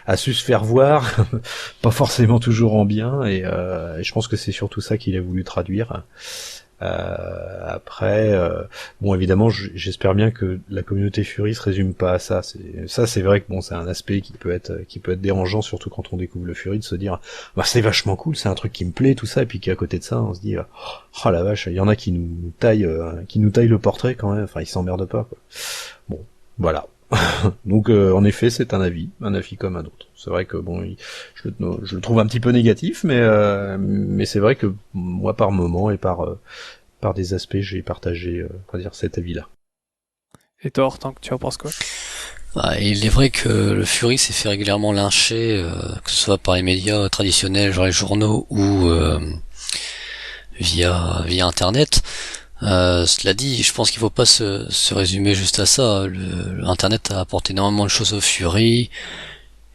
a su se faire voir pas forcément toujours en bien, et je pense que c'est surtout ça qu'il a voulu traduire. Après, bon, évidemment, j'espère bien que la communauté Fury se résume pas à ça. C'est vrai que bon, c'est un aspect qui peut être dérangeant, surtout quand on découvre le Fury, de se dire, bah, c'est vachement cool, c'est un truc qui me plaît, tout ça, et puis qu'à côté de ça, on se dit, oh la vache, il y en a qui nous taillent le portrait quand même. Enfin, ils s'emmerdent pas, quoi. Bon, voilà. Donc en effet, c'est un avis comme un autre. C'est vrai que bon, je le trouve un petit peu négatif, mais c'est vrai que moi, par moment et par des aspects, j'ai partagé, on va dire, cet avis-là. Et toi, Hortense, tu en penses quoi? Il est vrai que le Fury s'est fait régulièrement lyncher, que ce soit par les médias traditionnels, genre les journaux, ou via Internet. Cela dit, je pense qu'il faut pas se résumer juste à ça. Internet a apporté énormément de choses au Fury.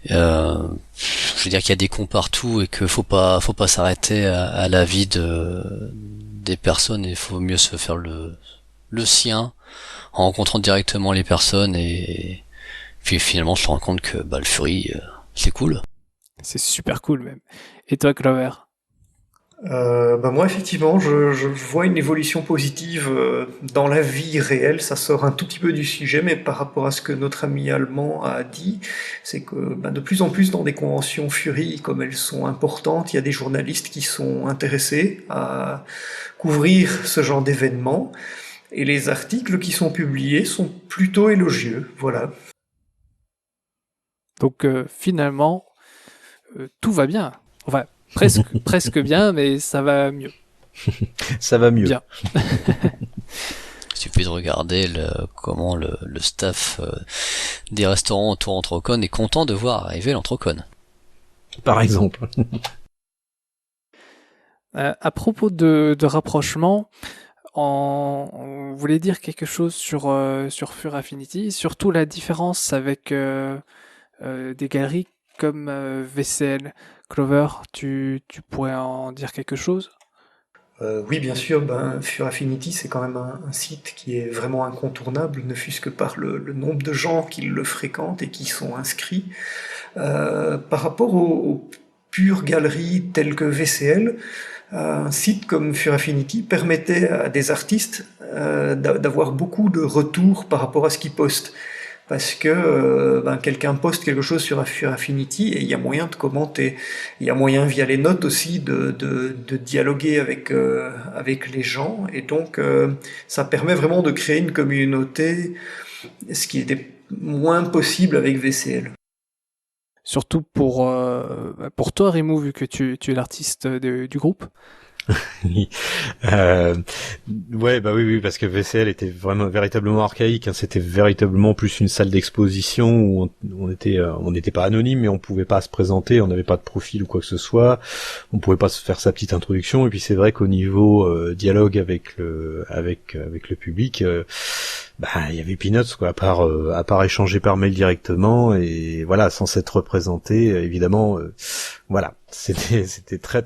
Je veux dire qu'il y a des cons partout et que faut pas s'arrêter à la vie des personnes, et il faut mieux se faire le sien en rencontrant directement les personnes, et puis finalement je me rends compte que le Fury c'est cool. C'est super cool même. Et toi, Clover? Moi, effectivement, je vois une évolution positive dans la vie réelle. Ça sort un tout petit peu du sujet, mais par rapport à ce que notre ami allemand a dit, c'est que de plus en plus dans des conventions Fury, comme elles sont importantes, il y a des journalistes qui sont intéressés à couvrir ce genre d'événements, et les articles qui sont publiés sont plutôt élogieux. Voilà. Donc finalement, tout va bien. Enfin, presque bien, mais ça va mieux. Ça va mieux. Bien. Il suffit de regarder comment le staff des restaurants autour d'Entrecône est content de voir arriver l'Entrecône. Par exemple. À propos de rapprochement, on voulait dire quelque chose sur Fur Affinity, surtout la différence avec des galeries comme VCL. Clover, tu pourrais en dire quelque chose? Oui, bien sûr, Fur Affinity, c'est quand même un site qui est vraiment incontournable, ne fût-ce que par le nombre de gens qui le fréquentent et qui sont inscrits. Par rapport aux pures galeries telles que VCL, un site comme Fur Affinity permettait à des artistes d'avoir beaucoup de retours par rapport à ce qu'ils postent. Parce que quelqu'un poste quelque chose sur Fur Affinity et il y a moyen de commenter. Il y a moyen via les notes aussi de dialoguer avec les gens. Et donc ça permet vraiment de créer une communauté, ce qui était moins possible avec VCL. Surtout pour toi, Remo, vu que tu es l'artiste du groupe. Oui, parce que VCL était véritablement archaïque. Hein. C'était véritablement plus une salle d'exposition où on n'était pas anonyme, mais on pouvait pas se présenter, on n'avait pas de profil ou quoi que ce soit. On pouvait pas se faire sa petite introduction. Et puis c'est vrai qu'au niveau dialogue avec le public, il y avait peanuts quoi, à part échanger par mail directement et voilà, sans s'être représenté, évidemment. Voilà, c'était très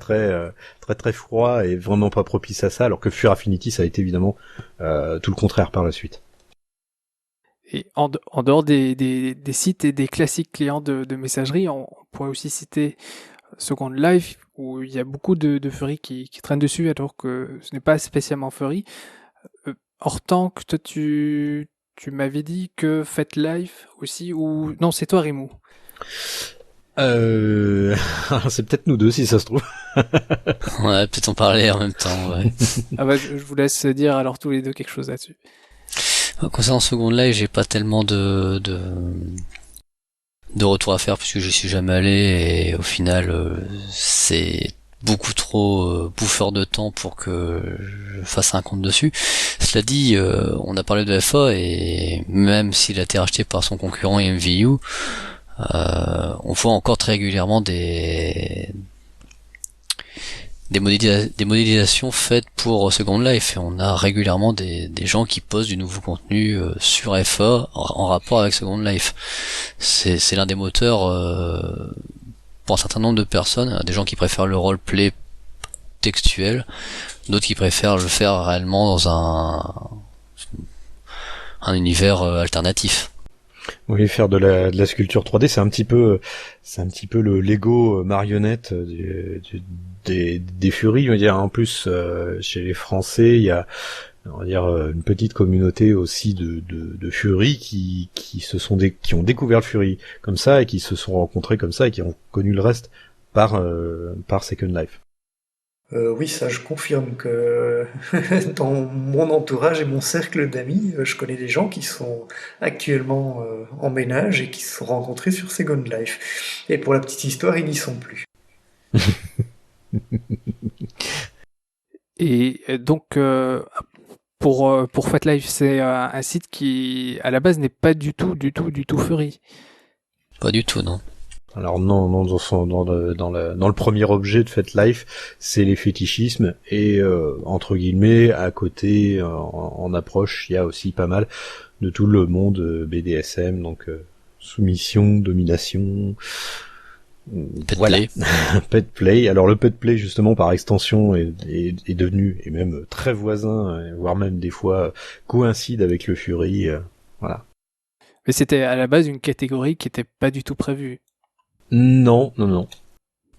froid et vraiment pas propice à ça, alors que Fur Affinity ça a été évidemment tout le contraire par la suite. Et en dehors des sites et des classiques clients de messagerie, on pourrait aussi citer Second Life, où il y a beaucoup de furry qui traînent dessus, alors que ce n'est pas spécialement furry. Hortank, toi tu m'avais dit que Fate Life aussi, ou non, c'est toi, Rimou. C'est peut-être nous deux si ça se trouve. Ouais, peut-être en parler en même temps, ouais. Je vous laisse dire alors tous les deux quelque chose là-dessus. Concernant Second Life, j'ai pas tellement de retour à faire puisque j'y suis jamais allé et au final c'est beaucoup trop bouffeur de temps pour que je fasse un compte dessus. Cela dit, on a parlé de FA et même s'il a été racheté par son concurrent MVU, on voit encore très régulièrement des modélisations faites pour Second Life et on a régulièrement des gens qui postent du nouveau contenu sur FA en rapport avec Second Life. C'est l'un des moteurs pour un certain nombre de personnes, des gens qui préfèrent le roleplay textuel, d'autres qui préfèrent le faire réellement dans un univers alternatif. Oui, faire de la sculpture 3D, c'est un petit peu le Lego marionnette des Furies. On va dire en plus chez les Français, il y a une petite communauté aussi de Furies qui ont découvert le Fury comme ça et qui se sont rencontrés comme ça et qui ont connu le reste par Second Life. Oui, ça je confirme que dans mon entourage et mon cercle d'amis, je connais des gens qui sont actuellement en ménage et qui se sont rencontrés sur Second Life. Et pour la petite histoire, ils n'y sont plus. Et donc pour Fat Life, c'est un site qui à la base n'est pas du tout furry. Pas du tout, non. Alors non, dans le premier objet de Fat Life, c'est les fétichismes et entre guillemets à côté en approche, il y a aussi pas mal de tout le monde BDSM, donc soumission, domination, Pet voilà. play. Pet play. Alors le pet play justement par extension est devenu et même très voisin, voire même des fois coïncide avec le Fury, voilà. Mais c'était à la base une catégorie qui était pas du tout prévue. Non.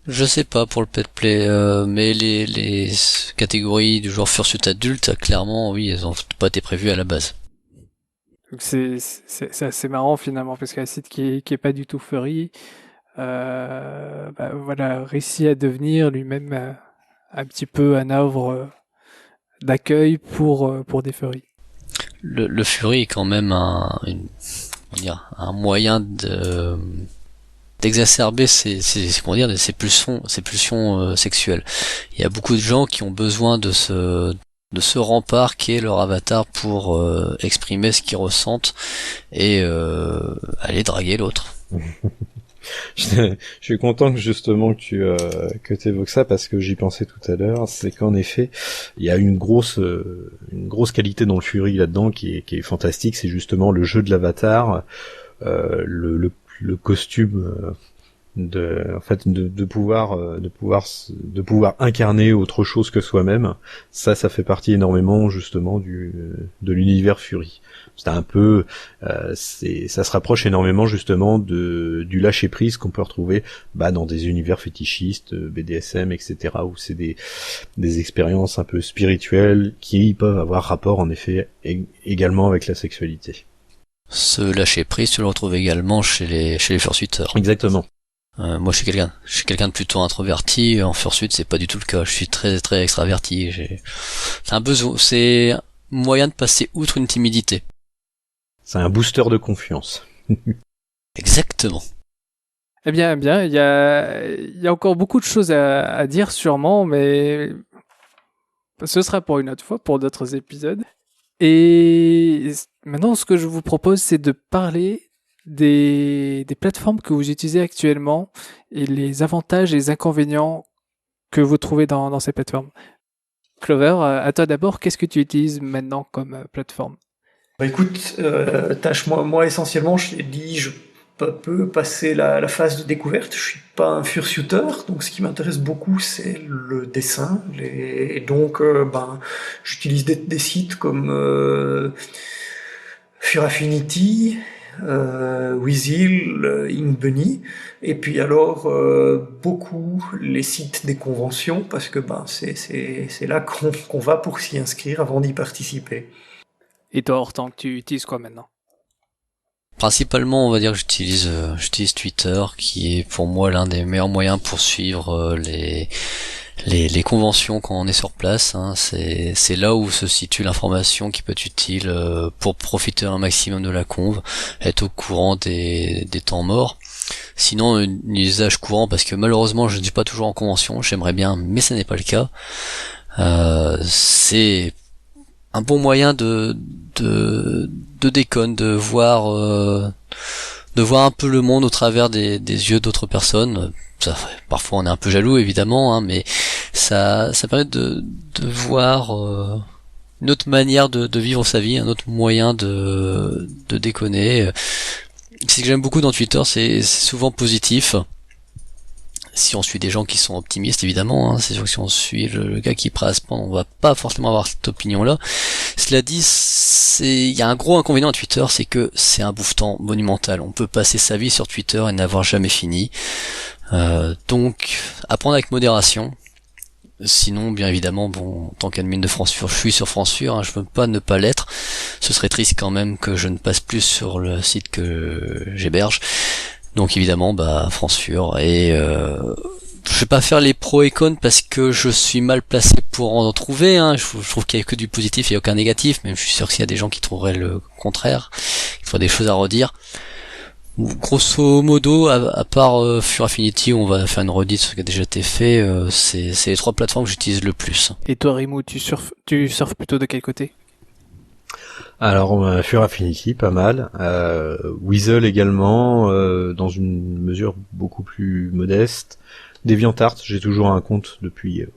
Je sais pas pour le pet play, mais les catégories du genre fursuit adulte, clairement, oui, elles ont pas été prévues à la base. Donc c'est assez marrant finalement parce qu'un site qui est pas du tout furry, voilà, réussit à devenir lui-même un petit peu un havre d'accueil pour des furries. Le furry est quand même un moyen d'exacerber ces pulsions sexuelles. Il y a beaucoup de gens qui ont besoin de ce rempart qui est leur avatar pour exprimer ce qu'ils ressentent et aller draguer l'autre. Je suis content que justement que tu évoques ça parce que j'y pensais tout à l'heure. C'est qu'en effet, il y a une grosse qualité dans le Fury là-dedans qui est fantastique. C'est justement le jeu de l'avatar, le costume. De pouvoir incarner autre chose que soi-même, ça fait partie énormément justement de l'univers Fury. C'est un peu ça se rapproche énormément justement du lâcher prise qu'on peut retrouver dans des univers fétichistes, BDSM, etc., où c'est des expériences un peu spirituelles qui peuvent avoir rapport en effet également avec la sexualité. Ce lâcher prise, tu le retrouves également chez les fursuiteurs. Exactement. Moi, je suis quelqu'un de plutôt introverti. En fursuit, c'est pas du tout le cas. Je suis très très extraverti. C'est un moyen de passer outre une timidité. C'est un booster de confiance. Exactement. Eh bien, il y a encore beaucoup de choses à dire sûrement, mais ce sera pour une autre fois, pour d'autres épisodes. Et maintenant, ce que je vous propose, c'est de parler des plateformes que vous utilisez actuellement et les avantages et les inconvénients que vous trouvez dans ces plateformes. Clover, à toi d'abord, qu'est-ce que tu utilises maintenant comme plateforme ? Écoute, Tâche, moi essentiellement, je t'ai dit, je peux passer la phase de découverte. Je suis pas un fursuiter, donc ce qui m'intéresse beaucoup, c'est le dessin. Et donc, j'utilise des sites comme Fur Affinity, Weasel, Inkbunny, et puis alors beaucoup les sites des conventions, parce que c'est là qu'on va pour s'y inscrire avant d'y participer. Et toi, Hortense, tu utilises quoi maintenant ? Principalement, on va dire que j'utilise Twitter, qui est pour moi l'un des meilleurs moyens pour suivre les conventions quand on est sur place. C'est là où se situe l'information qui peut être utile pour profiter un maximum de la conve, être au courant des temps morts. Sinon, un usage courant, parce que malheureusement je ne suis pas toujours en convention, j'aimerais bien, mais ce n'est pas le cas. C'est un bon moyen de déconne, de voir un peu le monde au travers des yeux d'autres personnes. Parfois on est un peu jaloux évidemment, mais ça permet de voir une autre manière de vivre sa vie, un autre moyen de déconner. Ce que j'aime beaucoup dans Twitter, c'est souvent positif. Si on suit des gens qui sont optimistes, évidemment, c'est sûr que si on suit le gars qui est prêt à se prendre, on va pas forcément avoir cette opinion-là. Cela dit, il y a un gros inconvénient à Twitter, c'est que c'est un bouffetant monumental. On peut passer sa vie sur Twitter et n'avoir jamais fini. Donc, à prendre avec modération. Sinon, bien évidemment, en tant qu'admin de France Fur, je suis sur France Fur, je veux pas ne pas l'être. Ce serait triste quand même que je ne passe plus sur le site que j'héberge. Donc évidemment, France Fur, et je vais pas faire les pros et cons parce que je suis mal placé pour en trouver. Je trouve qu'il y a que du positif et aucun négatif, même je suis sûr qu'il y a des gens qui trouveraient le contraire, qui trouveraient des choses à redire. Grosso modo, à part Fur Affinity, on va faire une redite sur ce qui a déjà été fait, c'est les 3 plateformes que j'utilise le plus. Et toi, Rimou, tu surfes plutôt de quel côté ? Alors, Fur Affinity, pas mal. Weasel également, dans une mesure beaucoup plus modeste. DeviantArt, j'ai toujours un compte depuis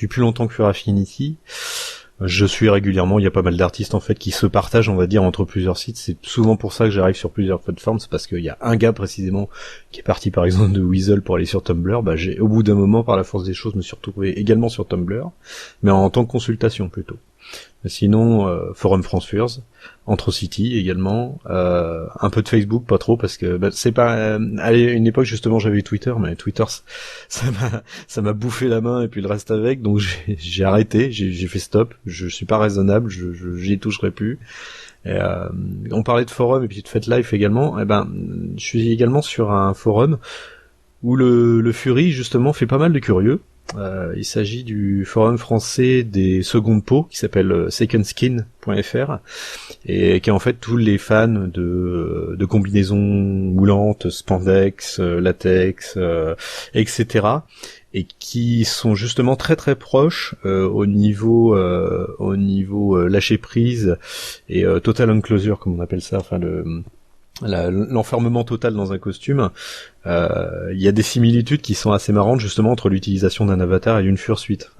plus longtemps que Fur Affinity. Je suis régulièrement, il y a pas mal d'artistes en fait qui se partagent, on va dire, entre plusieurs sites. C'est souvent pour ça que j'arrive sur plusieurs plateformes, c'est parce qu'il y a un gars précisément qui est parti par exemple de Weasel pour aller sur Tumblr. J'ai au bout d'un moment, par la force des choses, me suis retrouvé également sur Tumblr, mais en tant que consultation plutôt. Sinon, Forum France Furs, Antrocity également, un peu de Facebook, pas trop parce que c'est pas. À une époque justement, j'avais Twitter, mais Twitter, ça m'a bouffé la main et puis le reste avec, donc j'ai arrêté, j'ai fait stop. Je suis pas raisonnable, j'y toucherai plus. Et, on parlait de forum et puis de FetLife également. Eh ben, je suis également sur un forum où le Fury justement fait pas mal de curieux. Il s'agit du forum français des secondes peaux qui s'appelle secondskin.fr et qui est en fait tous les fans de combinaisons moulantes, spandex, latex, etc. et qui sont justement très très proches au niveau lâcher prise et total enclosure comme on appelle ça, enfin l'enfermement total dans un costume. Il y a des similitudes qui sont assez marrantes justement entre l'utilisation d'un avatar et d'une fursuite.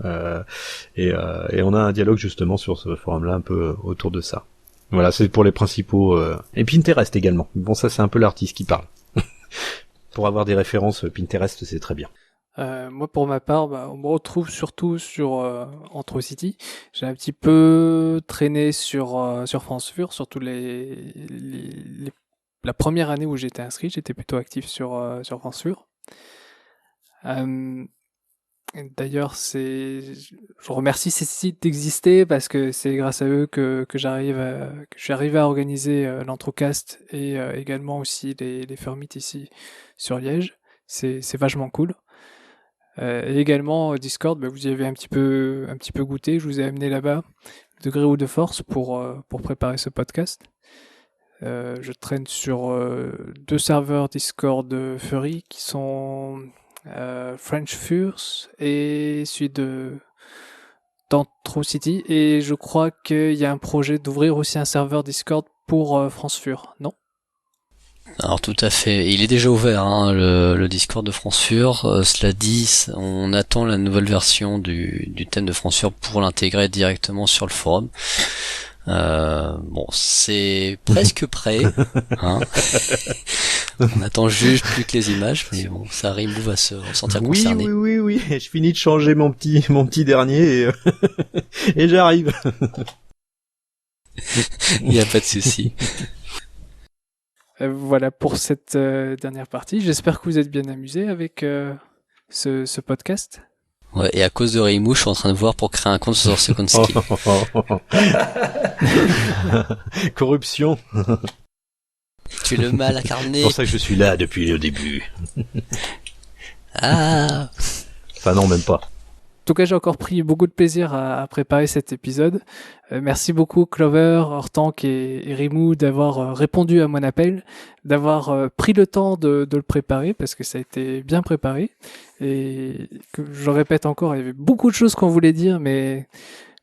Et on a un dialogue justement sur ce forum-là un peu autour de ça. Voilà, c'est pour les principaux. Et Pinterest également. Bon, ça c'est un peu l'artiste qui parle. Pour avoir des références, Pinterest c'est très bien. Moi, pour ma part, on me retrouve surtout sur Antrocity. J'ai un petit peu traîné sur France Fur, surtout la première année où j'étais inscrit, j'étais plutôt actif sur France Fur. D'ailleurs, je remercie ces sites d'exister parce que c'est grâce à eux que je suis arrivé à organiser l'Antrocast et également aussi les Fermit ici sur Liège. C'est vachement cool. Et également Discord, vous y avez un petit peu goûté, je vous ai amené là-bas de gré ou de force pour préparer ce podcast. Je traîne sur 2 serveurs Discord Fury qui sont French Furs et celui d'Antrocity, et je crois qu'il y a un projet d'ouvrir aussi un serveur Discord pour France Fur, non ? Alors tout à fait, il est déjà ouvert le Discord de France Fur. Cela dit, on attend la nouvelle version du thème de France Fur pour l'intégrer directement sur le forum. Bon, c'est presque prêt, hein. On attend juste plus que les images, mais bon, ça Rimou va se sentir concerné. Oui, je finis de changer mon petit dernier et j'arrive. Il n'y a pas de souci. Voilà pour cette dernière partie. J'espère que vous êtes bien amusés avec ce podcast. Ouais, et à cause de Rimou, je suis en train de voir pour créer un compte sur Second Skin. Corruption. Tu es le mal incarné. C'est pour ça que je suis là depuis le début. Ah. Enfin non, même pas. En tout cas, j'ai encore pris beaucoup de plaisir à préparer cet épisode. Merci beaucoup Clover, Hortank et Rimou d'avoir répondu à mon appel, d'avoir pris le temps de le préparer, parce que ça a été bien préparé. Et que je répète encore, il y avait beaucoup de choses qu'on voulait dire, mais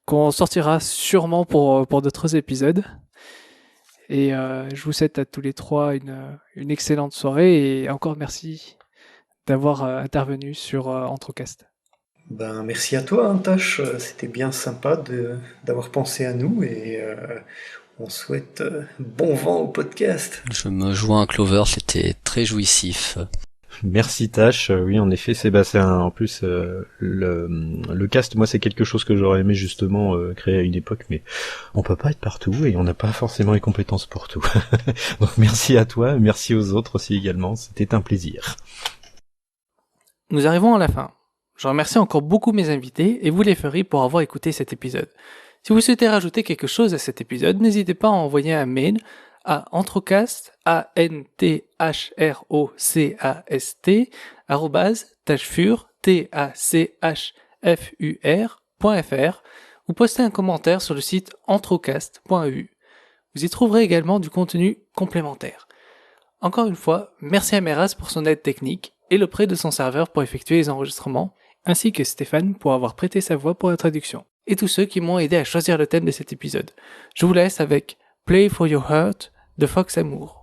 qu'on sortira sûrement pour d'autres épisodes. Et je vous souhaite à tous les trois une excellente soirée, et encore merci d'avoir intervenu sur Antrocast. Merci à toi, Tash. C'était bien sympa d'avoir pensé à nous, et on souhaite bon vent au podcast. Je me joins à Clover, c'était très jouissif. Merci Tash. Oui, en effet, Sébastien. En plus, le cast, moi, c'est quelque chose que j'aurais aimé justement créer à une époque, mais on peut pas être partout et on n'a pas forcément les compétences pour tout. Donc merci à toi, merci aux autres aussi également. C'était un plaisir. Nous arrivons à la fin. Je remercie encore beaucoup mes invités et vous les Furry pour avoir écouté cet épisode. Si vous souhaitez rajouter quelque chose à cet épisode, n'hésitez pas à envoyer un mail à Antrocast, ANTHROCAST, @tachfur, TACHFUR.fr, ou postez un commentaire sur le site antrocast.eu. Vous y trouverez également du contenu complémentaire. Encore une fois, merci à Meraz pour son aide technique et le prêt de son serveur pour effectuer les enregistrements, ainsi que Stéphane pour avoir prêté sa voix pour la traduction, et tous ceux qui m'ont aidé à choisir le thème de cet épisode. Je vous laisse avec Play for Your Heart de Fox Amour.